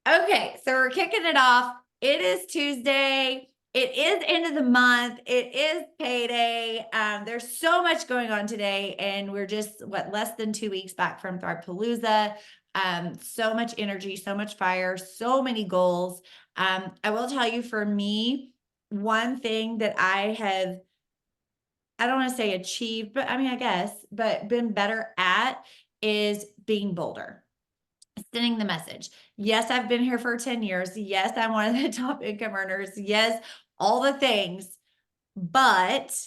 Okay, so we're kicking it off. It is Tuesday. It is end of the month. It is payday. There's so much going on today, and we're just less than 2 weeks back from Thrivepalooza. So much energy, so much fire, so many goals. I will tell you, for me, one thing that I don't want to say achieved, but I mean, I guess, but been better at is being bolder, sending the message. Yes, I've been here for 10 years. Yes, I'm one of the top income earners. Yes, all the things, but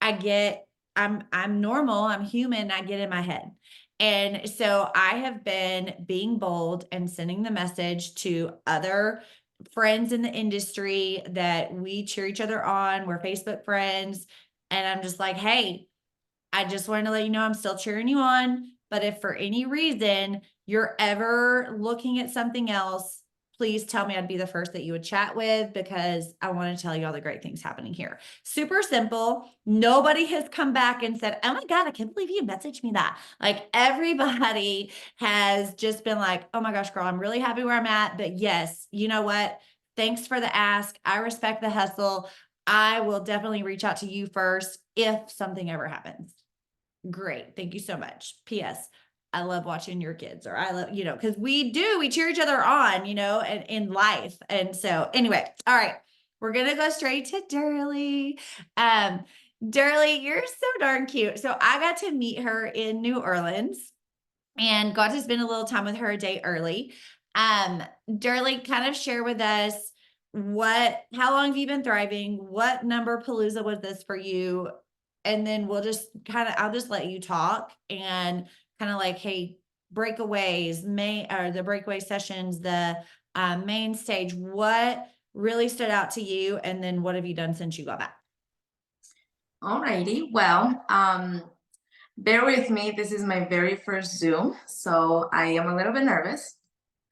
I'm normal, I'm human, I get in my head. And so I have been being bold and sending the message to other friends in the industry that we cheer each other on. We're Facebook friends. And I'm just like, hey, I just wanted to let you know I'm still cheering you on. But if for any reason you're ever looking at something else, please tell me. I'd be the first that you would chat with, because I want to tell you all the great things happening here. Super simple. Nobody has come back and said, oh my God, I can't believe you messaged me that. Like, everybody has just been like, oh my gosh, girl, I'm really happy where I'm at. But yes, you know what? Thanks for the ask. I respect the hustle. I will definitely reach out to you first if something ever happens. Great. Thank you so much. P.S. I love watching your kids, or I love, because we cheer each other on, and in life. And so anyway, all right, we're going to go straight to Durley. Durley, you're so darn cute. So I got to meet her in New Orleans and got to spend a little time with her a day early. Durley, kind of share with us how long have you been thriving? What number Palooza was this for you? And then I'll just let you talk and kind of like, hey, breakaways, the breakaway sessions, the main stage, what really stood out to you? And then what have you done since you got back? Alrighty, well, bear with me. This is my very first Zoom, so I am a little bit nervous.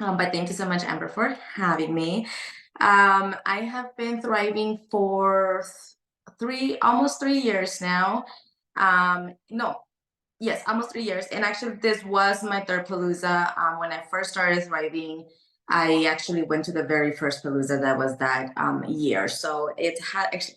But thank you so much, Amber, for having me. I have been thriving for almost 3 years now. No, yes, almost 3 years. And actually, this was my third Palooza. When I first started thriving, I actually went to the very first Palooza that was that year. So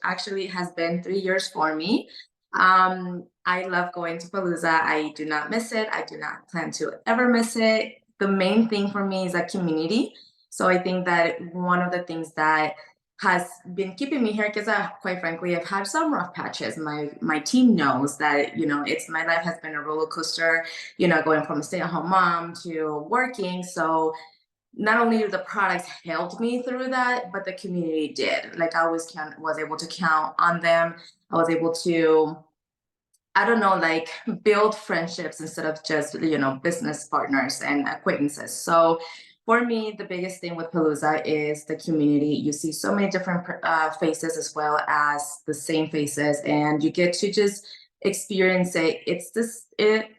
actually has been 3 years for me. I love going to Palooza. I do not miss it. I do not plan to ever miss it. The main thing for me is a community. So I think that one of the things that has been keeping me here, because quite frankly, I've had some rough patches. My team knows that, it's my life has been a roller coaster, going from a stay-at-home mom to working. So not only the products helped me through that, but the community did. Like, I was able to count on them. I was able to, I don't know, like, build friendships instead of just, business partners and acquaintances. So for me, the biggest thing with Palooza is the community. You see so many different faces as well as the same faces, and you get to just experience it.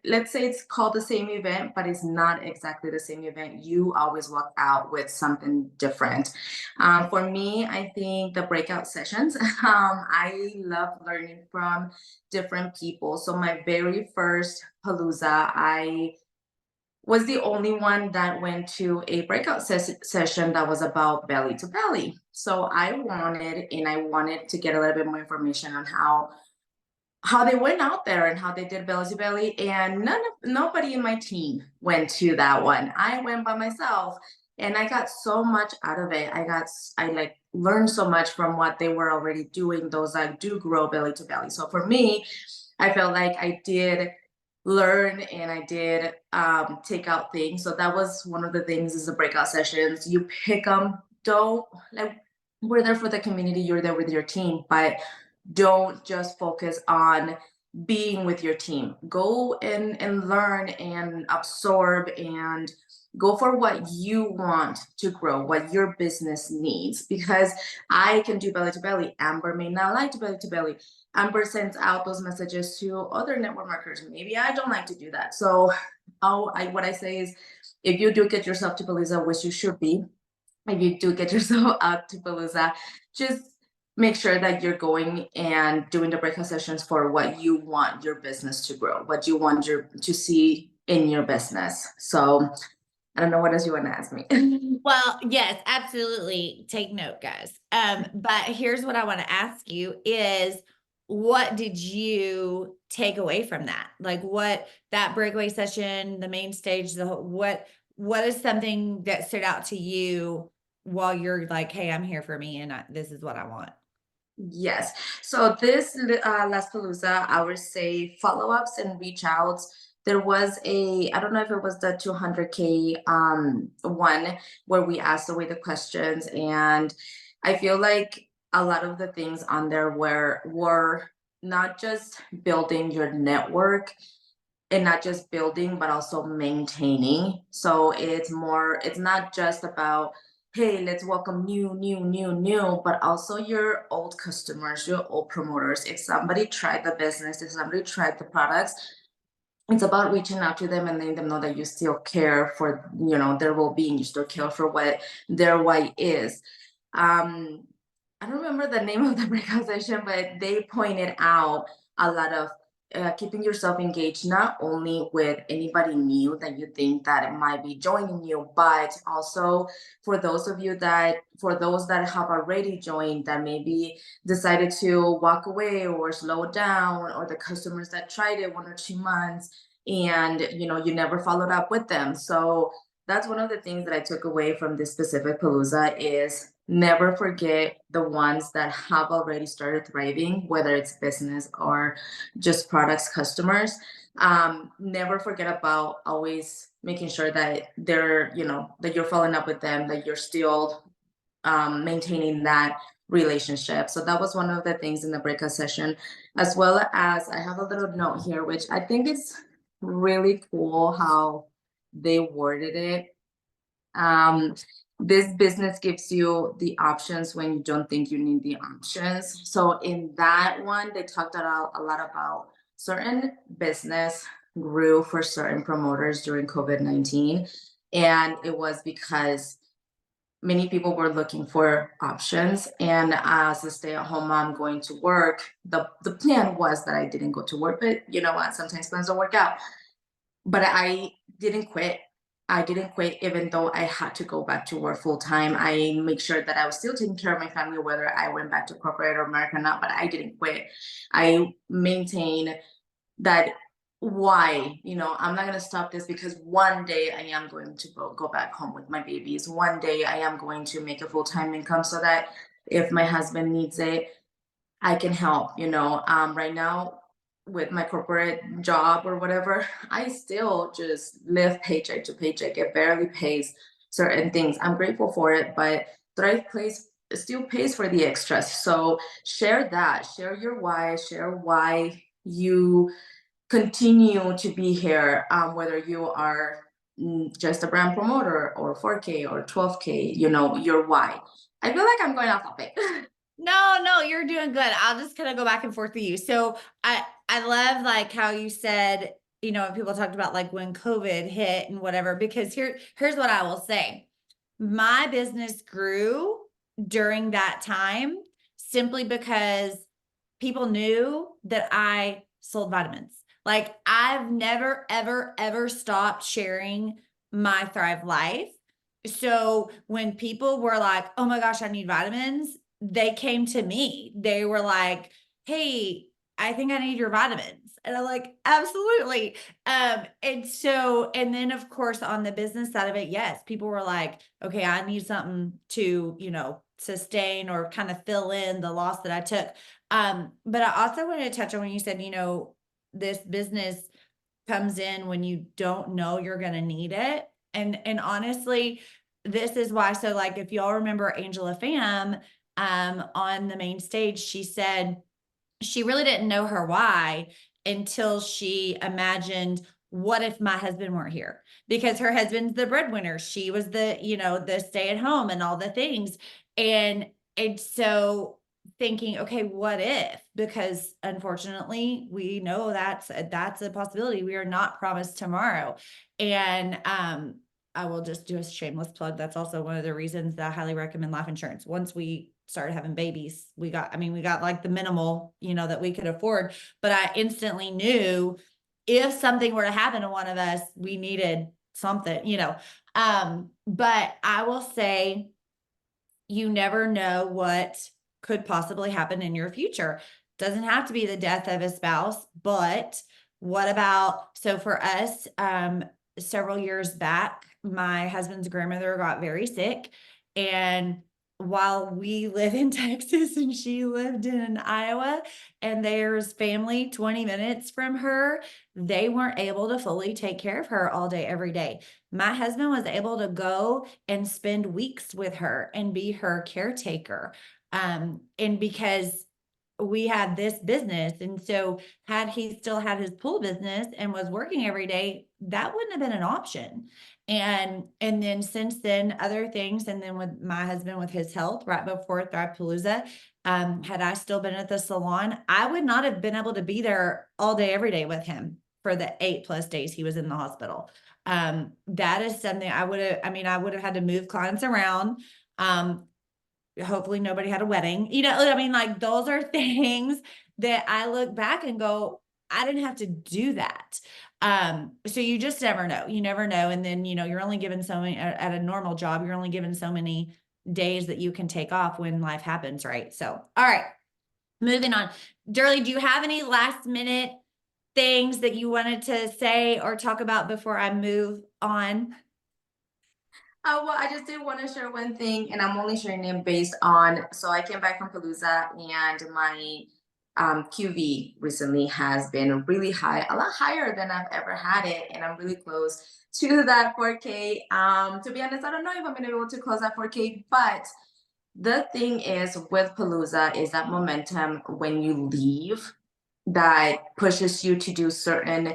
Let's say it's called the same event, but it's not exactly the same event. You always walk out with something different. For me, I think the breakout sessions, I love learning from different people. So my very first Palooza, I was the only one that went to a breakout session that was about belly to belly. So I wanted to get a little bit more information on how they went out there and how they did belly to belly. And nobody in my team went to that one. I went by myself, and I got so much out of it. I like learned so much from what they were already doing, those that do grow belly to belly. So for me, I felt like I did learn and I did take out things. So that was one of the things, is the breakout sessions. You pick them. Don't, like, we're there for the community, you're there with your team, but don't just focus on being with your team. Go and learn and absorb and go for what you want to grow, what your business needs. Because I can do belly to belly. Amber may not like to belly to belly. Amber sends out those messages to other network marketers. Maybe I don't like to do that. So what I say is, if you do get yourself to Palooza, which you should be, if you do get yourself out to Palooza, just make sure that you're going and doing the breakout sessions for what you want your business to grow, what you want to see in your business. So I don't know what else you want to ask me. Well, yes, absolutely. Take note, guys. But here's what I want to ask you is what did you take away from that? Like what that breakaway session, the main stage, what is something that stood out to you while you're like, hey, I'm here for me and this is what I want? Yes. So this last Palooza, I would say follow-ups and reach outs. There was I don't know if it was the 200K one where we asked away the questions, and I feel like a lot of the things on there were not just building your network and not just building but also maintaining. So it's not just about, hey, let's welcome new, but also your old customers, your old promoters. If somebody tried the business, if somebody tried the products, it's about reaching out to them and letting them know that you still care for, their well-being, you still care for what their why is. um I don't remember the name of the breakout session, but they pointed out a lot of keeping yourself engaged, not only with anybody new that you think that it might be joining you, but also for those that have already joined that maybe decided to walk away or slow down, or the customers that tried it 1 or 2 months and you never followed up with them. So that's one of the things that I took away from this specific palooza is never forget the ones that have already started thriving, whether it's business or just products customers. Never forget about always making sure that that you're following up with them, that you're still maintaining that relationship. So that was one of the things in the breakout session, as well as I have a little note here, which I think is really cool how they worded it. um, this business gives you the options when you don't think you need the options. So in that one, they talked a lot about certain business grew for certain promoters during COVID-19. And it was because many people were looking for options. And as a stay-at-home mom going to work, the plan was that I didn't go to work, but you know what? Sometimes plans don't work out. But I didn't quit. I didn't quit even though I had to go back to work full time. I make sure that I was still taking care of my family, whether I went back to corporate or America or not, but I didn't quit. I maintain that why, I'm not going to stop this because one day I am going to go back home with my babies. One day I am going to make a full time income so that if my husband needs it, I can help, right now with my corporate job or whatever, I still just live paycheck to paycheck. It barely pays certain things. I'm grateful for it, but Thrive Place still pays for the extras. So share that, share your why, share why you continue to be here, whether you are just a brand promoter or 4K or 12K, your why. I feel like I'm going off topic. No, no, you're doing good. I'll just kind of go back and forth with you. So I love like how you said, people talked about like when COVID hit and whatever, because here's what I will say. My business grew during that time simply because people knew that I sold vitamins. Like I've never, ever, ever stopped sharing my Thrive Life. So when people were like, oh my gosh, I need vitamins, they came to me. They were like, hey, I think I need your vitamins. And I'm like, absolutely. And then of course on the business side of it, yes, people were like, okay, I need something to, sustain or kind of fill in the loss that I took. But I also wanted to touch on when you said, this business comes in when you don't know you're going to need it. And honestly, this is why. So like, if y'all remember Angela Pham, on the main stage, she said she really didn't know her why until she imagined, what if my husband weren't here? Because her husband's the breadwinner. She was the stay at home and all the things. And so thinking, okay, what if? Because unfortunately, we know that's a possibility. We are not promised tomorrow. And I will just do a shameless plug. That's also one of the reasons that I highly recommend life insurance. Once we started having babies, we got like the minimal, that we could afford, but I instantly knew if something were to happen to one of us, we needed something, but I will say, you never know what could possibly happen in your future. Doesn't have to be the death of a spouse, but what about, so for us, several years back, my husband's grandmother got very sick, and while we live in Texas and she lived in Iowa, and there's family 20 minutes from her, they weren't able to fully take care of her all day, every day. My husband was able to go and spend weeks with her and be her caretaker. And because we had this business, and so had he still had his pool business and was working every day, that wouldn't have been an option. And then since then, other things, and then with my husband with his health right before Thrivepalooza, had I still been at the salon, I would not have been able to be there all day, every day with him for the 8+ days he was in the hospital. That is something I would have had to move clients around. Hopefully nobody had a wedding, like those are things that I look back and go, I didn't have to do that. So you just never know. You never know. And then, you're only given so many at a normal job, you're only given so many days that you can take off when life happens, right? So, all right, moving on. Durley, do you have any last minute things that you wanted to say or talk about before I move on? Well, I just did want to share one thing, and I'm only sharing it based on. So I came back from Palooza, and my QV recently has been really high, a lot higher than I've ever had it, and I'm really close to that 4K. To be honest, I don't know if I'm gonna be able to close that 4K, but the thing is with Palooza is that momentum when you leave that pushes you to do certain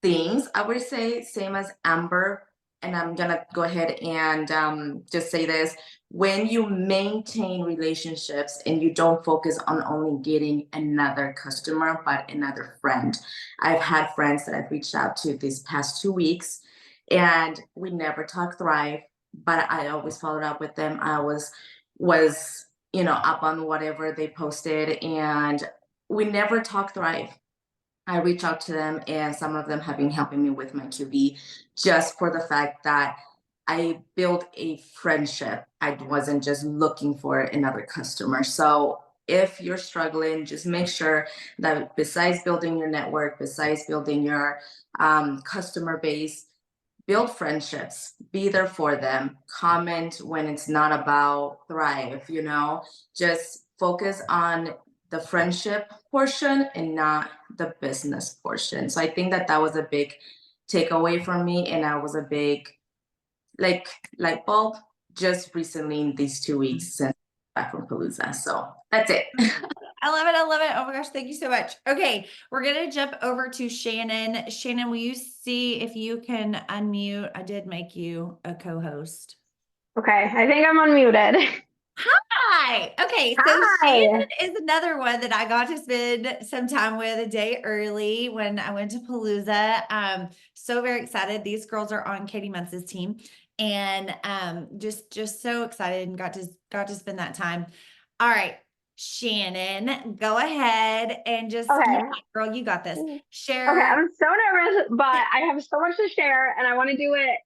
things. I would say same as Amber, and I'm gonna go ahead and just say this: when you maintain relationships and you don't focus on only getting another customer, but another friend. I've had friends that I've reached out to these past 2 weeks, and we never talk Thrive, but I always followed up with them. I was up on whatever they posted, and we never talk Thrive. I reach out to them, and some of them have been helping me with my QB just for the fact that I built a friendship. I wasn't just looking for another customer. So if you're struggling, just make sure that besides building your network, besides building your customer base, build friendships, be there for them, comment when it's not about Thrive, just focus on the friendship portion and not the business portion. So I think that that was a big takeaway for me, and I was a big like light bulb just recently in these 2 weeks since back from Palooza. So that's it. I love it. I love it. Oh my gosh. Thank you so much. Okay. We're going to jump over to Shanon. Shanon, will you see if you can unmute? I did make you a co-host. Okay, I think I'm unmuted. Hi. Okay. So Hi. Shanon is another one that I got to spend some time with a day early when I went to Palooza. So very excited. These girls are on Katie Muntz's team, and just so excited, and got to spend that time. All right. Shanon, go ahead and just, Okay. girl, you got this. Okay, Share. I'm so nervous, but I have so much to share and I want to do it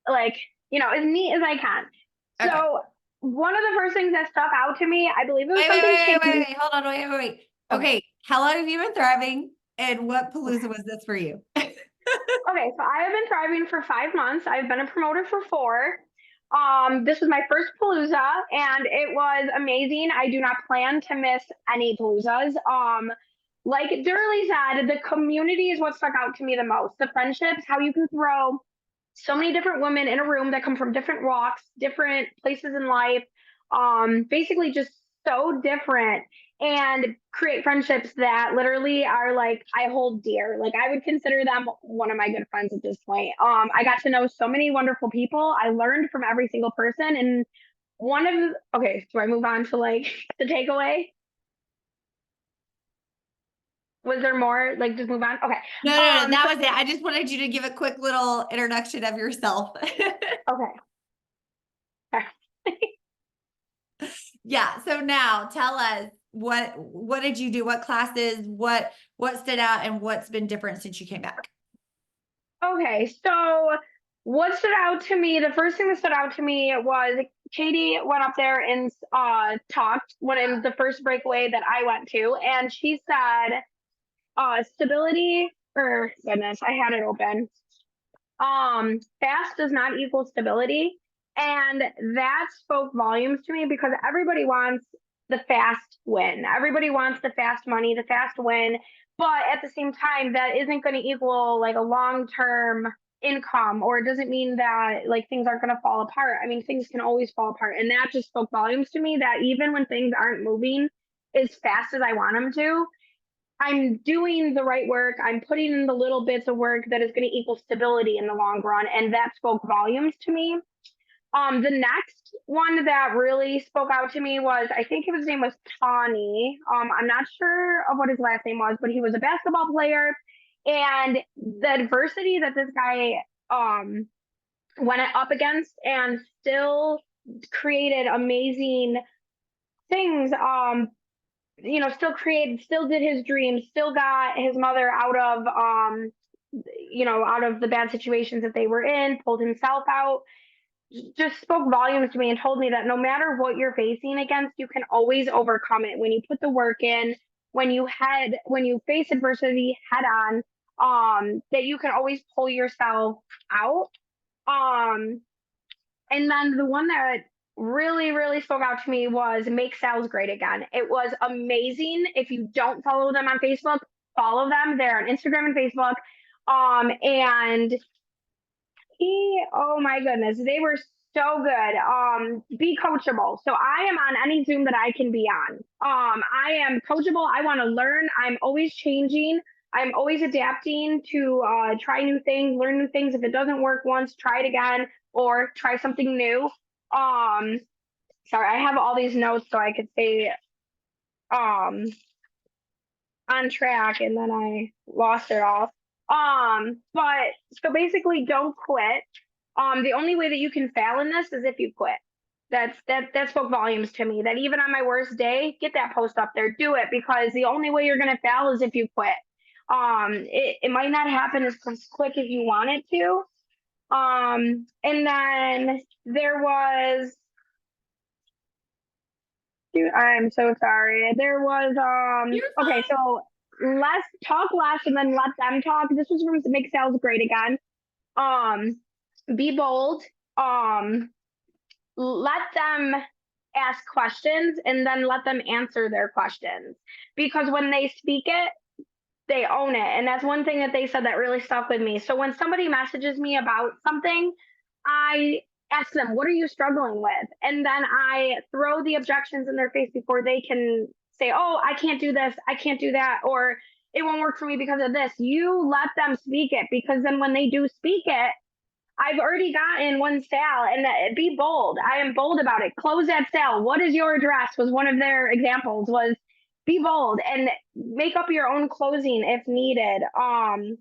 like, as neat as I can. Okay. So, one of the first things that stuck out to me, I believe it was Wait, something wait. Hold on. Wait. Okay. How long have you been thriving, and what Palooza was this for you? Okay, so I have been thriving for 5 months. I've been a promoter for 4. This was my first Palooza, and it was amazing. I do not plan to miss any Paloozas. Like Durley said, the community is what stuck out to me the most. The friendships, how you can throw so many different women in a room that come from different walks, different places in life, basically just so different, and create friendships that literally are like I hold dear. Like I would consider them one of my good friends at this point. I got to know so many wonderful people. I learned from every single person, and okay, do I move on to like the takeaway? Was there more? Like just move on? Okay. No, that was it. I just wanted you to give a quick little introduction of yourself. Okay. Yeah. So now tell us what did you do? What classes? What stood out, and what's been different since you came back? Okay, so what stood out to me, the first thing that stood out to me was Katie went up there and talked when in the first breakaway that I went to, and she said, stability, or goodness, I had it open. Fast does not equal stability. And that spoke volumes to me because everybody wants the fast win. Everybody wants the fast money, the fast win. But at the same time, that isn't going to equal like a long-term income, or it doesn't mean that like things aren't going to fall apart. I mean, things can always fall apart. And that just spoke volumes to me that even when things aren't moving as fast as I want them to, I'm doing the right work. I'm putting in the little bits of work that is going to equal stability in the long run. And that spoke volumes to me. The next one that really spoke out to me was, I think his name was Tawny. I'm not sure of what his last name was, but he was a basketball player. And the adversity that this guy went up against and still created amazing things. Still did his dreams, still got his mother out of out of the bad situations that they were in, pulled himself out, just spoke volumes to me and told me that no matter what you're facing against, you can always overcome it when you put the work in, when you face adversity head on, that you can always pull yourself out. And then the one that really, really spoke out to me was Make Sales Great Again. It was amazing. If you don't follow them on Facebook, follow them. They're on Instagram and Facebook. And oh my goodness, they were so good. Be coachable. So I am on any Zoom that I can be on. I am coachable. I want to learn. I'm always changing. I'm always adapting to try new things, learn new things. If it doesn't work once, try it again or try something new. Sorry, I have all these notes so I could stay on track, and then I lost it all. But so basically don't quit. The only way that you can fail in this is if you quit. That spoke volumes to me, that even on my worst day, get that post up there, do it, because the only way you're gonna fail is if you quit. It might not happen as quick as you want it to. And then there was, I'm so sorry. There was okay, so talk less and then let them talk. This was from Make Sales Great Again. Be bold. Let them ask questions and then let them answer their questions, because when they speak it, they own it. And that's one thing that they said that really stuck with me. So when somebody messages me about something, I ask them, what are you struggling with? And then I throw the objections in their face before they can say, oh, I can't do this, I can't do that, or it won't work for me because of this. You let them speak it, because then when they do speak it, I've already gotten one sale. And be bold. I am bold about it. Close that sale. What is your address was one of their examples. Was be bold and make up your own closing if needed. And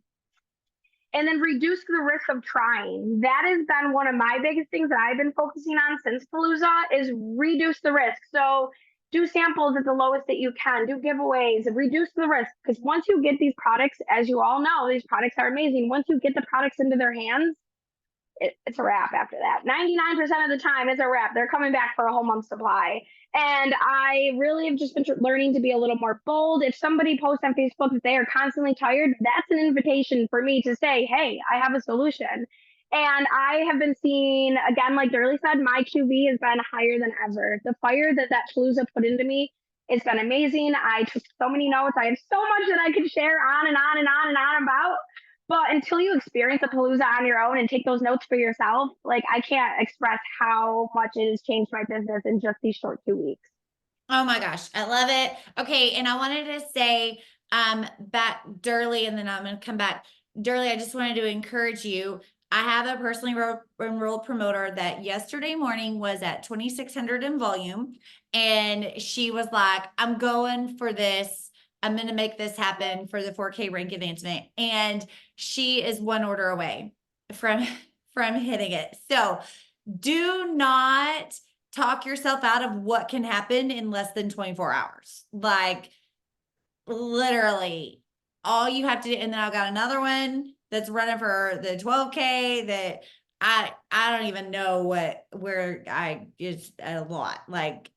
then reduce the risk of trying. That has been one of my biggest things that I've been focusing on since Palooza, is reduce the risk. So do samples at the lowest that you can, do giveaways, reduce the risk. Because once you get these products, as you all know, these products are amazing. Once you get the products into their hands, it's a wrap after that. 99% of the time, it's a wrap. They're coming back for a whole month's supply. And I really have just been learning to be a little more bold. If somebody posts on Facebook that they are constantly tired, that's an invitation for me to say, hey, I have a solution. And I have been seeing, again, like Durley said, my QV has been higher than ever. The fire that Palooza put into me, it's been amazing. I took so many notes. I have so much that I could share on and on and on and on about. But until you experience a Palooza on your own and take those notes for yourself, like, I can't express how much it has changed my business in just these short 2 weeks. Oh my gosh, I love it. Okay, and I wanted to say back Durley, and then I'm going to come back. Durley, I just wanted to encourage you. I have a personally enrolled promoter that yesterday morning was at 2,600 in volume, and she was like, I'm going for this. I'm going to make this happen for the 4K rank advancement. And she is one order away from hitting it. So do not talk yourself out of what can happen in less than 24 hours. Like, literally all you have to do. And then I've got another one that's running for the 12K that I don't even know where it's a lot. Like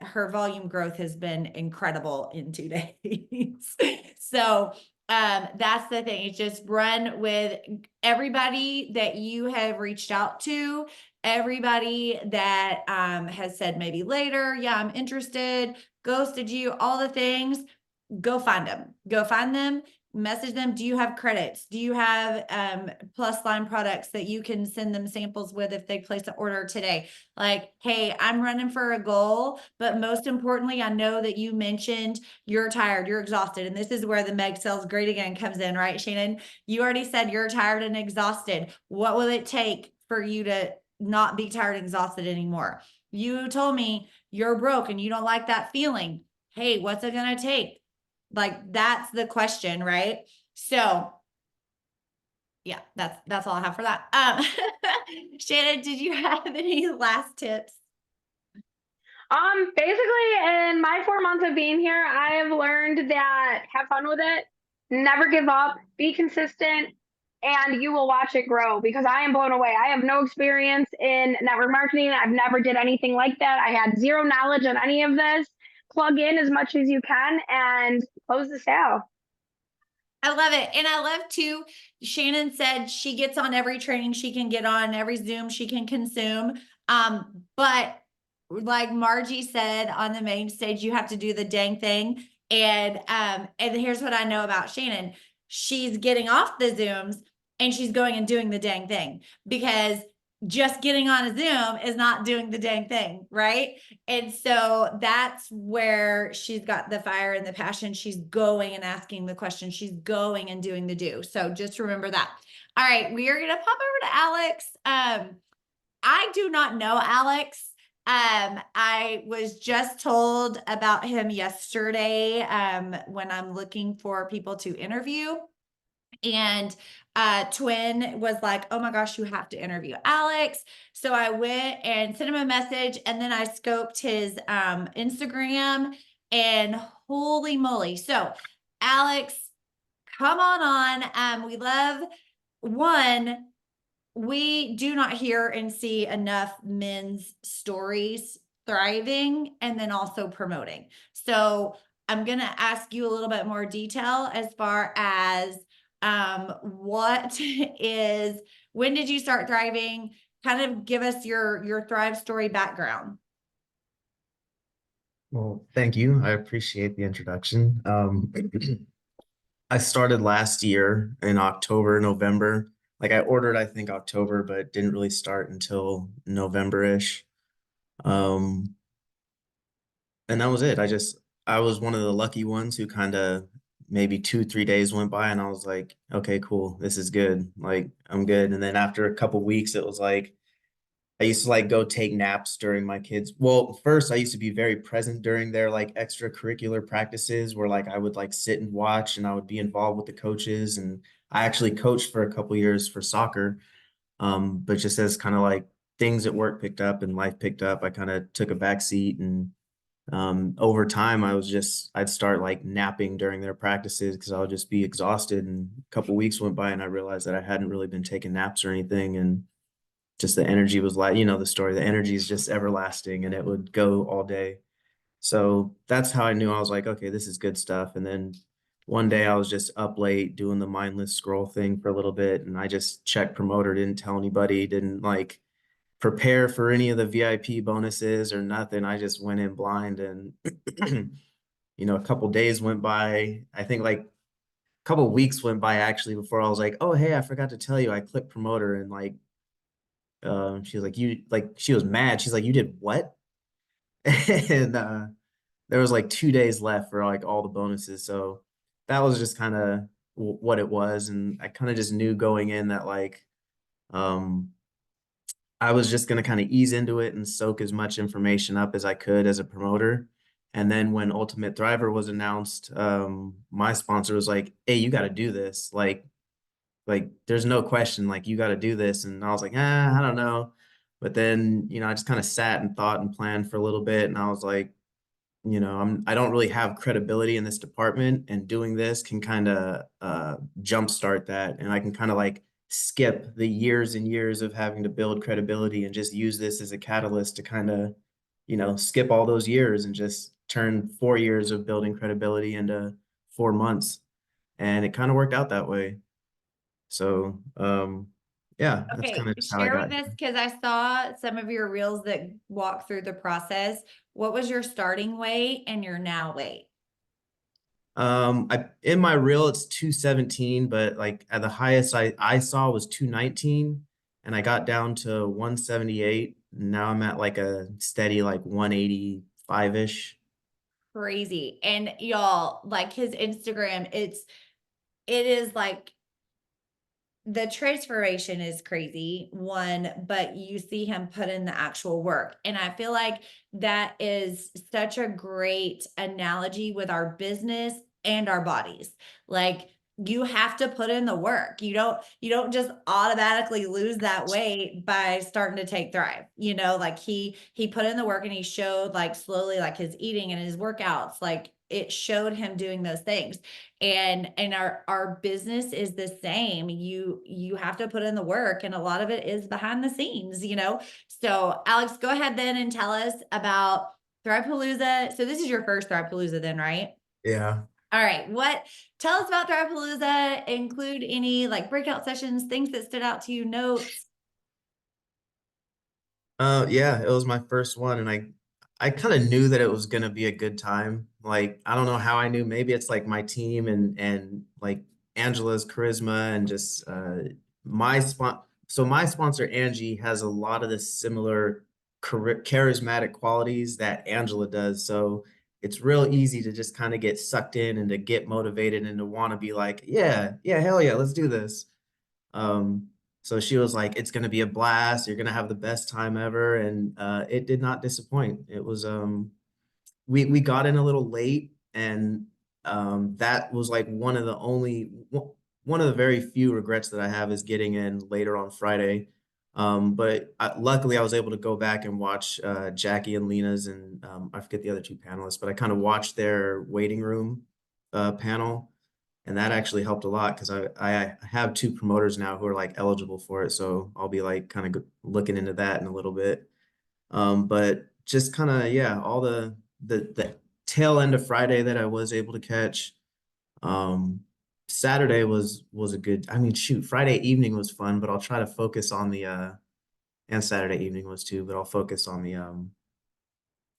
her volume growth has been incredible in 2 days. So, that's the thing. It's just run with everybody that you have reached out to, everybody that, has said maybe later, yeah, I'm interested, ghosted you, all the things. Go find them, message them. Do you have credits? Do you have plus line products that you can send them samples with if they place an order today? Like, hey, I'm running for a goal, but most importantly, I know that you mentioned you're tired, you're exhausted. And this is where the Meg Sells Great Again comes in, right, Shanon? You already said you're tired and exhausted. What will it take for you to not be tired and exhausted anymore? You told me you're broke and you don't like that feeling. Hey, what's it gonna take? Like, that's the question, right? So yeah, that's all I have for that. Shannon, did you have any last tips? Basically, in my 4 months of being here, I have learned that have fun with it, never give up, be consistent, and you will watch it grow because I am blown away. I have no experience in network marketing. I've never did anything like that. I had zero knowledge on any of this. Plug in as much as you can and close the sale. I love it. And I love too, Shanon said she gets on every training she can get on, every Zoom she can consume. But like Margie said on the main stage, you have to do the dang thing. And here's what I know about Shanon. She's getting off the Zooms and she's going and doing the dang thing, because just getting on a Zoom is not doing the dang thing, right? And so that's where she's got the fire and the passion. She's going and asking the question. She's going and doing the do. So just remember that. All right, we are going to pop over to Alex. I do not know Alex. I was just told about him yesterday, when I'm looking for people to interview. And Twin was like, oh my gosh, you have to interview Alex. So I went and sent him a message, and then I scoped his Instagram, and holy moly. So Alex, come on. We love, one, we do not hear and see enough men's stories thriving and then also promoting. So I'm going to ask you a little bit more detail as far as what is, when did you start thriving? Kind of give us your Thrive story background. Well, thank you. I appreciate the introduction. I started last year in October, November. Like I ordered, I think October, but didn't really start until November-ish. Um, and that was it. I was one of the lucky ones who kind of maybe 2, 3 days went by and I was like, okay, cool. This is good. Like I'm good. And then after a couple weeks, it was like, I used to like go take naps during my kids. Well, first I used to be very present during their like extracurricular practices where like I would like sit and watch and I would be involved with the coaches. And I actually coached for a couple years for soccer. But just as kind of like things at work picked up and life picked up, I kind of took a back seat. And over time I'd start like napping during their practices because I would just be exhausted. And a couple weeks went by and I realized that I hadn't really been taking naps or anything. And just the energy was like, you know, the story, the energy is just everlasting and it would go all day. So that's how I knew. I was like, okay, this is good stuff. And then one day I was just up late doing the mindless scroll thing for a little bit. And I just checked promoter, didn't tell anybody, didn't like prepare for any of the VIP bonuses or nothing. I just went in blind and, you know, a couple days went by. I think like a couple weeks went by actually before I was like, oh, hey, I forgot to tell you, I clicked promoter and like, she was like, you like, she was mad. She's like, you did what? And there was like 2 days left for like all the bonuses. So that was just kind of what it was. And I kind of just knew going in that like, um, I was just going to kind of ease into it and soak as much information up as I could as a promoter. And then when Ultimate Thriver was announced, my sponsor was like, hey, you got to do this. Like there's no question, like you got to do this. And I was like, I don't know. But then, you know, I just kind of sat and thought and planned for a little bit. And I was like, you know, I don't really have credibility in this department, and doing this can kind of jumpstart that. And I can kind of like skip the years and years of having to build credibility and just use this as a catalyst to kind of, skip all those years and just turn 4 years of building credibility into 4 months. And it kind of worked out that way. So, yeah, that's kind Okay, of just how I share with got us here. because I saw some of your reels that walk through the process. What was your starting weight and your now weight? I in my reel it's 217, but like at the highest I saw was 219, and I got down to 178. Now I'm at like a steady like 185-ish. Crazy. And y'all, like his Instagram, it is like the transformation is crazy, one, but you see him put in the actual work. And I feel like that is such a great analogy with our business and our bodies. Like you have to put in the work. You don't just automatically lose that weight by starting to take Thrive. Like he put in the work and he showed like slowly like his eating and his workouts, like it showed him doing those things. And our business is the same. You have to put in the work, and a lot of it is behind the scenes. So Alex, go ahead then and tell us about Thrivepalooza. So this is your first Thrivepalooza then, right? Yeah. All right. Tell us about Thrivepalooza. Include any like breakout sessions, things that stood out to you, notes. Yeah, it was my first one, and I kind of knew that it was gonna be a good time. Like, I don't know how I knew. Maybe it's like my team and like Angela's charisma and just my spon so my sponsor Angie has a lot of the similar charismatic qualities that Angela does. So it's real easy to just kind of get sucked in and to get motivated and to want to be like, yeah, yeah, hell yeah, let's do this. Um, so she was like, it's gonna be a blast. You're gonna have the best time ever. And it did not disappoint. It was we got in a little late, and that was like one of the very few regrets that I have is getting in later on Friday. But luckily I was able to go back and watch Jackie and Lena's, and I forget the other two panelists, but I kind of watched their waiting room panel, and that actually helped a lot because I have two promoters now who are like eligible for it, so I'll be like kind of looking into that in a little bit. But just kind of, yeah, all the tail end of Friday that I was able to catch. Um, Saturday was a good, I mean, shoot, Friday evening was fun, but I'll try to focus on the and Saturday evening was too, but I'll focus on the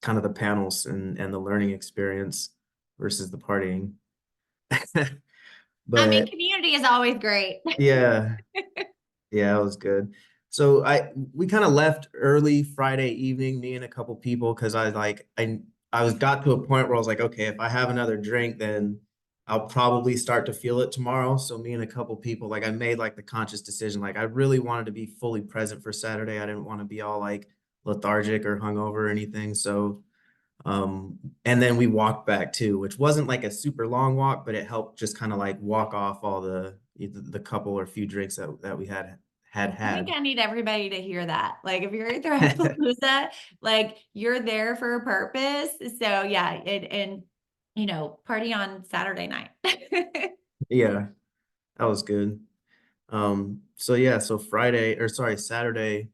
kind of the panels and the learning experience versus the partying. I mean, But community is always great. yeah, yeah, it was good. So we kind of left early Friday evening, me and a couple people, because I was got to a point where I was like, okay, if I have another drink, then I'll probably start to feel it tomorrow. So me and a couple people, like I made like the conscious decision, like I really wanted to be fully present for Saturday. I didn't want to be all like lethargic or hungover or anything. So and then we walked back too, which wasn't like a super long walk, but it helped just kind of like walk off all the couple or few drinks that we had I think had. I need everybody to hear that. Like, if you're at Thrivepalooza, like you're there for a purpose. So yeah, and party on Saturday night. Yeah, that was good. So yeah, so Saturday,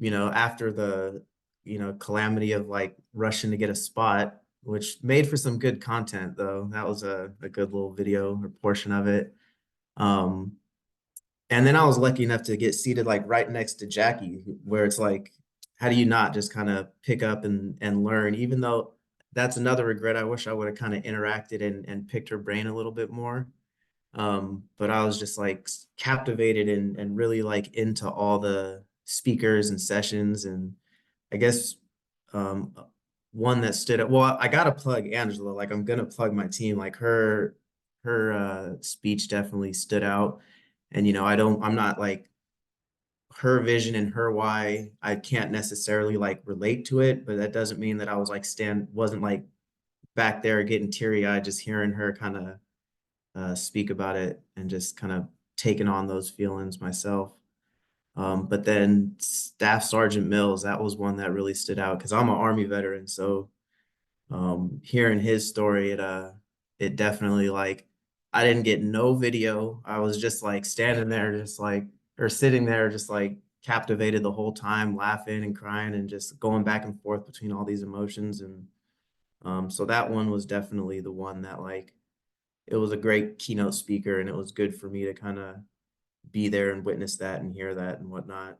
after the, calamity of like rushing to get a spot, which made for some good content though. That was a good little video or portion of it. Um, And then I was lucky enough to get seated like right next to Jackie, where it's like, how do you not just kind of pick up and learn? Even though that's another regret. I wish I would have kind of interacted and picked her brain a little bit more. But I was just like captivated and really like into all the speakers and sessions. And I guess um one that stood up. Well, I gotta plug Angela. Like I'm gonna plug my team. Like her speech definitely stood out. And I'm not like her vision and her why. I can't necessarily like relate to it, but that doesn't mean that I was like wasn't like back there getting teary-eyed just hearing her kind of speak about it and just kind of taking on those feelings myself. But then Staff Sergeant Mills, that was one that really stood out because I'm an Army veteran. So hearing his story, it definitely like I didn't get no video. I was just like standing there, just like or sitting there just like captivated the whole time, laughing and crying and just going back and forth between all these emotions. And so that one was definitely the one that like it was a great keynote speaker, and it was good for me to kind of be there and witness that and hear that and whatnot.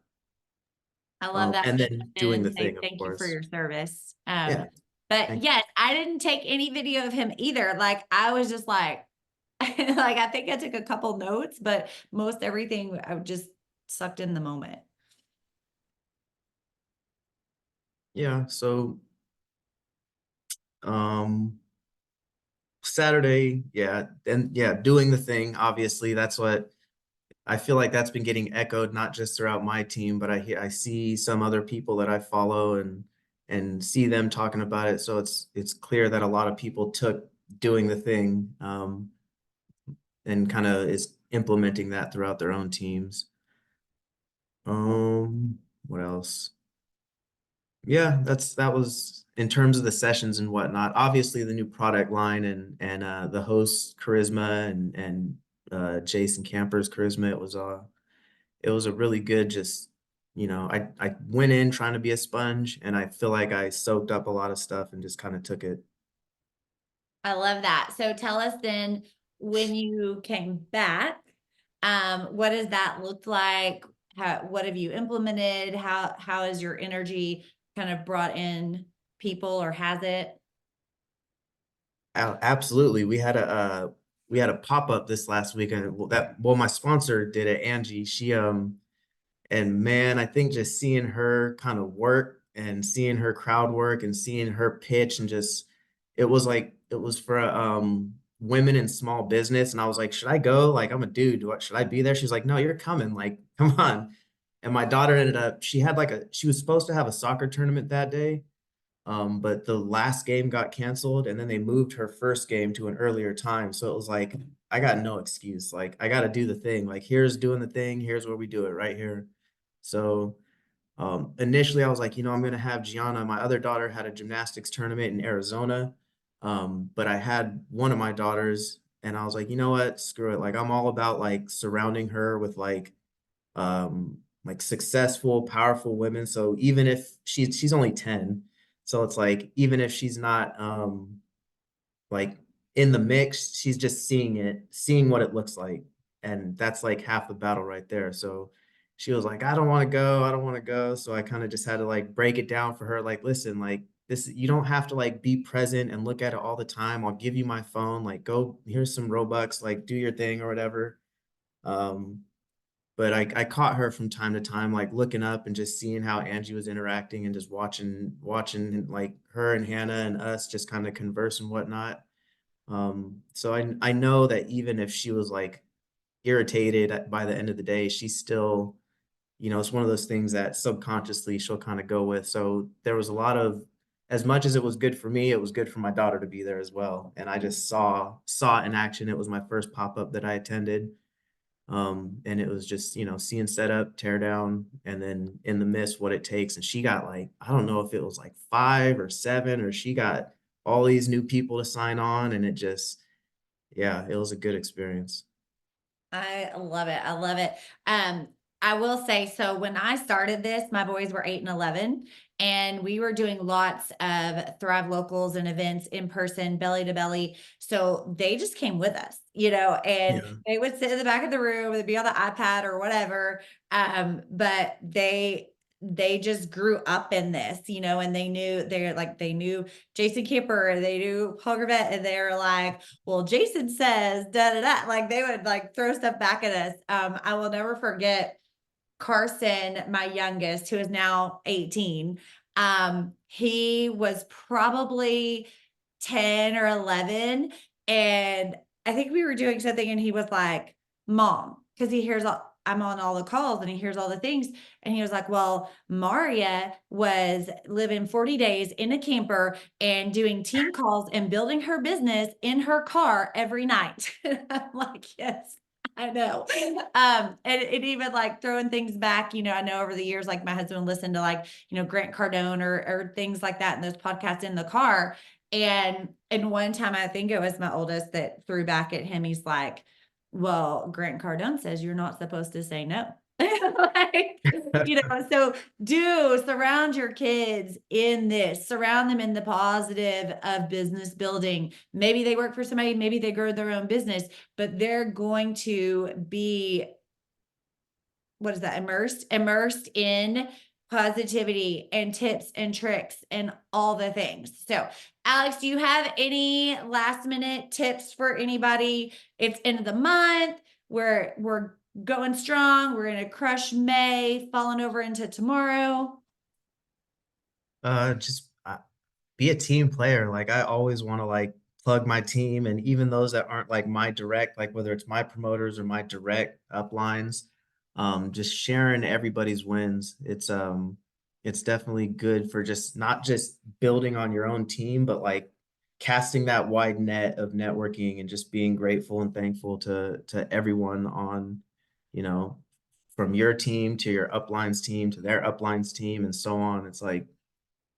I love that. And then doing the And say thing, of thank you for course. your service. Yeah. But yes, I didn't take any video of him either. Like I was just like, like I think I took a couple notes, but most everything I just sucked in the moment. Yeah. So, Saturday, yeah, and yeah, doing the thing, obviously, that's what I feel like that's been getting echoed not just throughout my team, but I see some other people that I follow and see them talking about it. So it's clear that a lot of people took doing the thing and kind of is implementing that throughout their own teams. What else? Yeah, that was in terms of the sessions and whatnot. Obviously, the new product line and the host charisma and Jason Camper's charisma. It was a really good just I went in trying to be a sponge, and I feel like I soaked up a lot of stuff and just kind of took it. I love that. So tell us then when you came back, what does that look like? What have you implemented? How is your energy kind of brought in people, or has it? Absolutely, we had a pop up this last weekend. Well, my sponsor did it, Angie. And man, I think just seeing her kind of work and seeing her crowd work and seeing her pitch and just it was like it was for women in small business. And I was like, should I go? Like, I'm a dude. What should I be there? She's like, no, you're coming. Like, come on. And my daughter ended up, she was supposed to have a soccer tournament that day. But the last game got canceled, and then they moved her first game to an earlier time. So it was like, I got no excuse. Like, I got to do the thing. Like, here's doing the thing. Here's where we do it right here. So initially, I was like, I'm going to have Gianna. My other daughter had a gymnastics tournament in Arizona. But I had one of my daughters, and I was like, you know what? Screw it. Like, I'm all about like surrounding her with like successful, powerful women. So even if she's only 10, so it's like even if she's not like in the mix, she's just seeing what it looks like. And that's like half the battle right there. So she was like, I don't want to go, I don't want to go. So I kind of just had to like break it down for her, like, listen, like this, you don't have to like be present and look at it all the time. I'll give you my phone, like go, here's some Robux, like do your thing or whatever. Um, but I caught her from time to time, like looking up and just seeing how Angie was interacting and just watching like her and Hannah and us just kind of converse and whatnot. So I know that even if she was like irritated by the end of the day, she's still, it's one of those things that subconsciously she'll kind of go with. So there was a lot of, as much as it was good for me, it was good for my daughter to be there as well. And I just saw it in action. It was my first pop-up that I attended. And it was just, seeing setup, tear down, and then in the miss what it takes. And she got like, I don't know if it was like 5 or 7, or she got all these new people to sign on. And it just, yeah, it was a good experience. I love it. I love it. I will say, so when I started this, my boys were 8 and 11, and we were doing lots of Thrive locals and events in person, belly to belly. So they just came with us, and Yeah. they would sit in the back of the room, they'd be on the iPad or whatever. But they just grew up in this, and they knew Jason Kipper, they knew Paul Gravett, and they were like, well, Jason says da da da. Like they would like throw stuff back at us. I will never forget Carson, my youngest, who is now 18. He was probably 10 or 11. And I think we were doing something, and he was like, Mom, because I'm on all the calls and he hears all the things. And he was like, well, Maria was living 40 days in a camper and doing team calls and building her business in her car every night. I'm like, yes, I know. And even like throwing things back, I know over the years, like my husband listened to like, Grant Cardone or things like that in those podcasts in the car. And one time, I think it was my oldest that threw back at him. He's like, well, Grant Cardone says you're not supposed to say no. Like, so do surround your kids in this, surround them in the positive of business building. Maybe they work for somebody, maybe they grow their own business, but they're going to be, what is that? Immersed in positivity and tips and tricks and all the things. So, Alex, do you have any last minute tips for anybody? It's end of the month. We're going strong. We're gonna crush May, falling over into tomorrow. Just be a team player. Like I always want to like plug my team, and even those that aren't like my direct, like whether it's my promoters or my direct uplines, just sharing everybody's wins. It's definitely good for just not just building on your own team, but like casting that wide net of networking and just being grateful and thankful to everyone on, you know, from your team to your uplines team to their uplines team and so on. It's like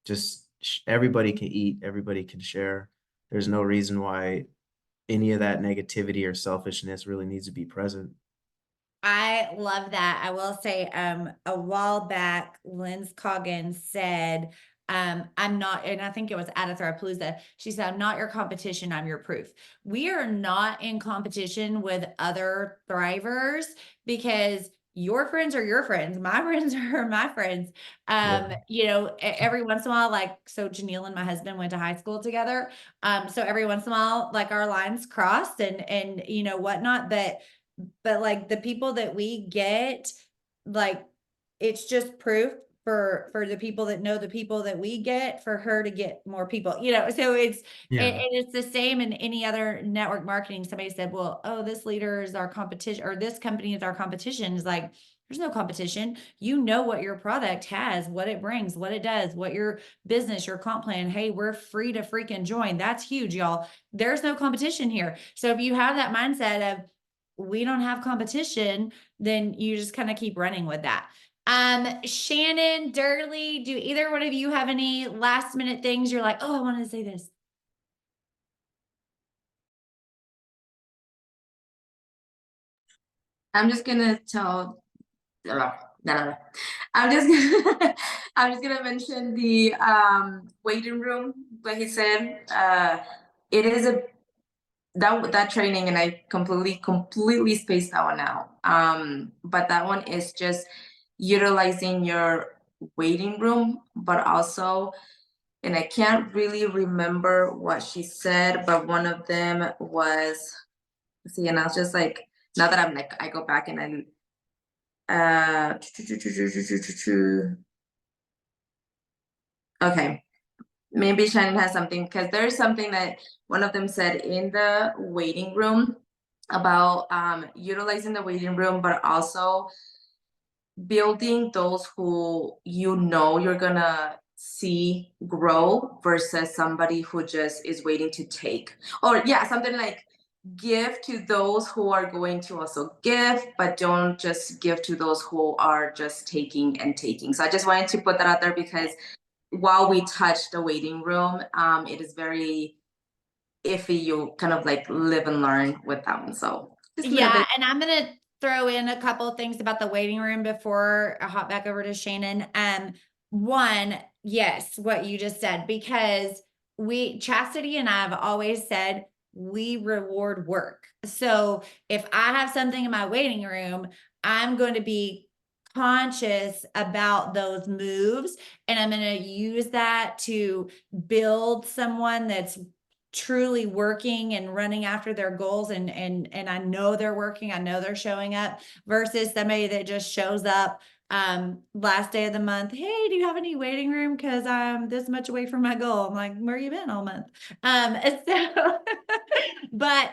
just everybody can eat, everybody can share. There's no reason why any of that negativity or selfishness really needs to be present. I love that. I will say, a while back, Lynn's Coggins said, I'm not, and I think it was at a Thrivepalooza. She said, I'm not your competition, I'm your proof. We are not in competition with other Thrivers because your friends are your friends. My friends are my friends. Yeah. Every once in a while, like, so Janelle and my husband went to high school together. So every once in a while, like our lines crossed and whatnot, but like the people that we get, like it's just proof for the people that know the people that we get for her to get more people, so Yeah. and it's the same in any other network marketing. Somebody said, well, oh, this leader is our competition, or this company is our competition. Is like, there's no competition. You know what your product has, what it brings, what it does, what your business, your comp plan. Hey, we're free to freaking join. That's huge, y'all. There's no competition here. So if you have that mindset of, we don't have competition, then you just kind of keep running with that. Shanon, Durley, do either one of you have any last minute things you're like, oh, I wanted to say this? I'm just gonna tell. No, no, no. I'm just gonna, I'm just gonna mention the waiting room. Like he said, it is a that training, and I completely spaced that one out. But that one is just utilizing your waiting room, but also, and I can't really remember what she said, but one of them was, see, and I was just like, now that I'm like, I go back and okay, maybe Shannon has something, because there's something that one of them said in the waiting room about utilizing the waiting room, but also building those who you're gonna see grow versus somebody who just is waiting to take. Or yeah, something like give to those who are going to also give, but don't just give to those who are just taking and taking. So I just wanted to put that out there, because while we touch the waiting room, it is very iffy. You kind of like live and learn with that one. So just a little Yeah, bit. and I'm gonna throw in a couple of things about the waiting room before I hop back over to Shanon. One, yes, what you just said, because Chastity and I have always said we reward work. So if I have something in my waiting room, I'm going to be conscious about those moves, and I'm going to use that to build someone that's truly working and running after their goals, and I know they're working, I know they're showing up, versus somebody that just shows up last day of the month. Hey, do you have any waiting room, because I'm this much away from my goal? I'm like, where you been all month? So but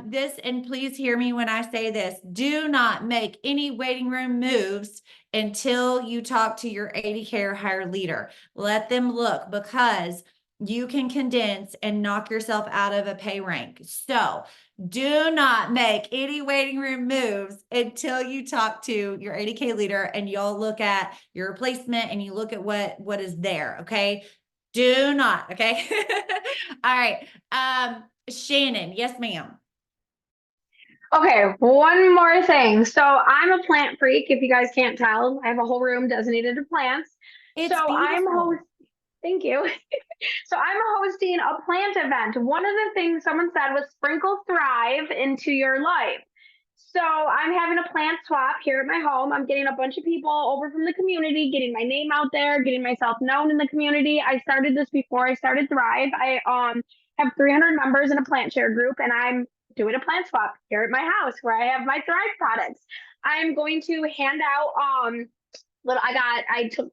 this, and please hear me when I say this, do not make any waiting room moves until you talk to your ADK or higher leader. Let them look, because you can condense and knock yourself out of a pay rank. So do not make any waiting room moves until you talk to your ADK leader and y'all look at your replacement and you look at what is there. Okay. Do not. Okay. All right. Shanon. Yes, ma'am. Okay, one more thing. So I'm a plant freak. If you guys can't tell, I have a whole room designated to plants. So It's I'm beautiful. thank you. So I'm hosting a plant event. One of the things someone said was sprinkle Thrive into your life. So I'm having a plant swap here at my home. I'm getting a bunch of people over from the community, getting my name out there, getting myself known in the community. I started this before I started Thrive. I have 300 members in a plant share group, and I'm doing a plant swap here at my house where I have my Thrive products. I'm going to hand out I took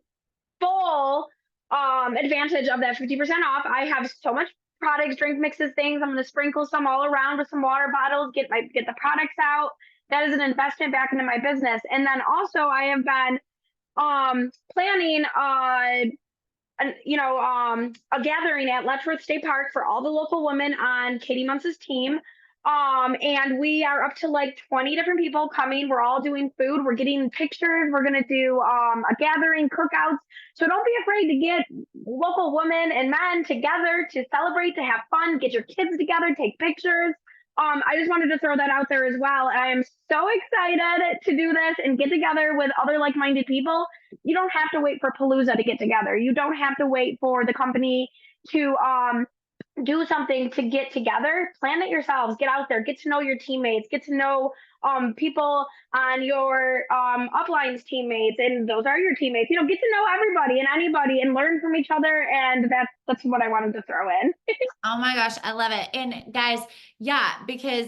full advantage of that 50% off. I have so much products, drink mixes, things. I'm going to sprinkle some all around with some water bottles, get the products out. That is an investment back into my business. And then also I have been planning a gathering at Letchworth State Park for all the local women on Katie Muntz's team. And we are up to like 20 different people coming. We're all doing food. We're getting pictures. We're going to do a gathering, cookouts. So don't be afraid to get local women and men together to celebrate, to have fun, get your kids together, take pictures. I just wanted to throw that out there as well. I am so excited to do this and get together with other like-minded people. You don't have to wait for Palooza to get together. You don't have to wait for the company to do something to get together. Plan it yourselves. Get out there. Get to know your teammates. Get to know people on your uplines teammates, and those are your teammates. You know, get to know everybody and anybody and learn from each other. And that's what I wanted to throw in. Oh my gosh, I love it. And guys, yeah, because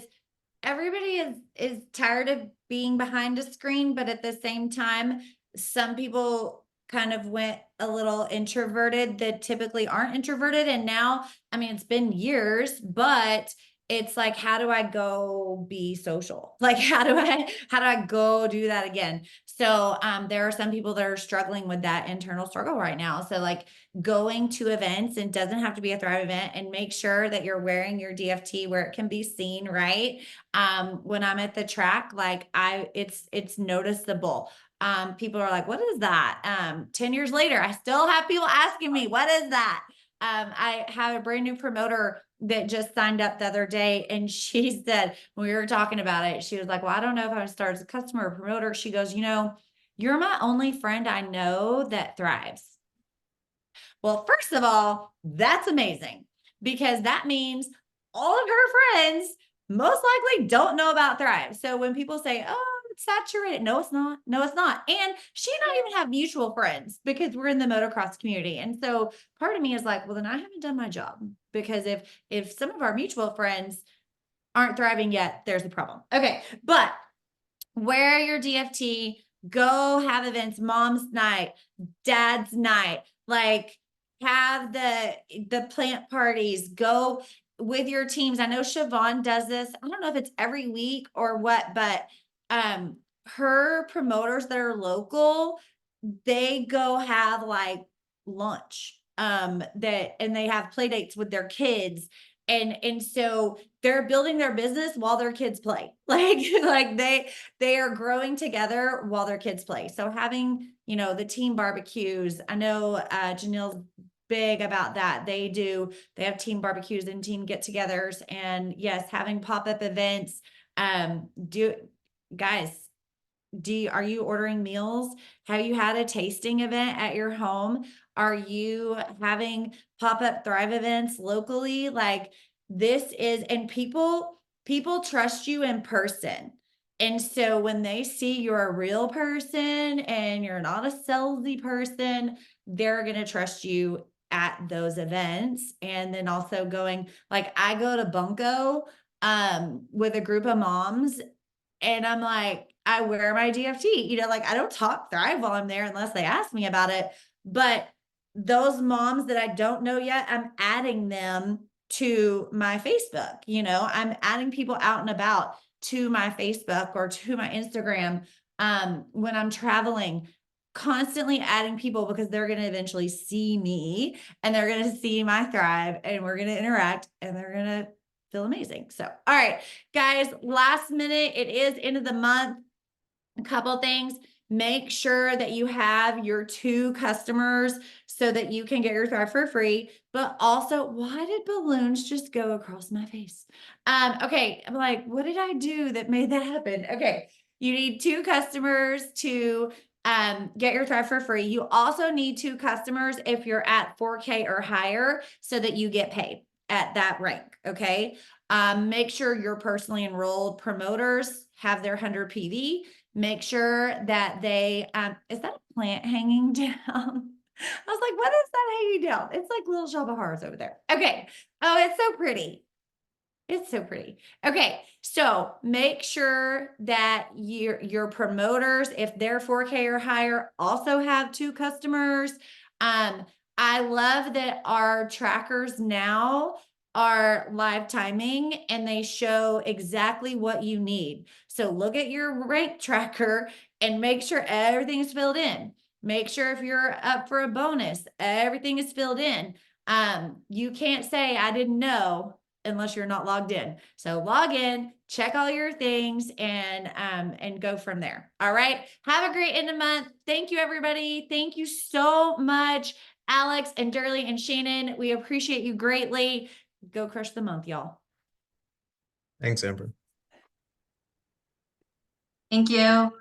everybody is tired of being behind a screen, but at the same time, some people kind of went a little introverted that typically aren't introverted. And now, I mean, it's been years, but it's like, how do I go be social? Like, how do I go do that again? So, there are some people that are struggling with that internal struggle right now. So like going to events, and doesn't have to be a Thrive event, and make sure that you're wearing your DFT where it can be seen, right? When I'm at the track, like it's noticeable. People are like, what is that? 10 years later, I still have people asking me, what is that? I have a brand new promoter that just signed up the other day, and she said, when we were talking about it, she was like, well, I don't know if I'm gonna start as a customer or promoter. She goes, you're my only friend I know that thrives. Well, first of all, that's amazing, because that means all of her friends most likely don't know about Thrive. So when people say, oh, it's saturated, no, it's not. No, it's not. And she and I even have mutual friends because we're in the motocross community. And so part of me is like, well, then I haven't done my job, because if some of our mutual friends aren't thriving yet, there's a problem. Okay. But wear your DFT, go have events, mom's night, dad's night, like have the plant parties, go with your teams. I know Siobhan does this. I don't know if it's every week or what, but her promoters that are local, they go have like lunch and they have play dates with their kids, and so they're building their business while their kids play. Like they are growing together while their kids play. So having, the team barbecues, I know Janelle's big about that. They have team barbecues and team get-togethers, and yes, having pop-up events. Guys, are you ordering meals? Have you had a tasting event at your home? Are you having pop-up Thrive events locally? Like this is, and people trust you in person. And so when they see you're a real person and you're not a salesy person, they're going to trust you at those events. And then also going, like, I go to Bunko with a group of moms, and I'm like, I wear my DFT, like I don't talk Thrive while I'm there unless they ask me about it. But those moms that I don't know yet, I'm adding them to my Facebook. I'm adding people out and about to my Facebook or to my Instagram. When I'm traveling, constantly adding people, because they're going to eventually see me and they're going to see my Thrive, and we're going to interact, and they're going to feel amazing. So, all right, guys, last minute, it is end of the month. A couple things. Make sure that you have your 2 customers so that you can get your Thrive for free. But also, why did balloons just go across my face? Okay, I'm like, what did I do that made that happen? Okay, you need 2 customers to get your Thrive for free. You also need 2 customers if you're at 4K or higher so that you get paid at that rank. Okay. Make sure your personally enrolled promoters have their 100 PV. Make sure that they, is that a plant hanging down? I was like, what is that hanging down? It's like little Java Horrors over there. Okay. Oh, it's so pretty. It's so pretty. Okay, so make sure that your promoters, if they're 4K or higher, also have 2 customers. I love that our trackers now are live timing and they show exactly what you need. So look at your rank tracker and make sure everything is filled in. Make sure if you're up for a bonus, everything is filled in. You can't say I didn't know unless you're not logged in. So log in, check all your things, and go from there. All right. Have a great end of month. Thank you, everybody. Thank you so much, Alex and Durley and Shannon. We appreciate you greatly. Go crush the month, y'all. Thanks, Amber. Thank you.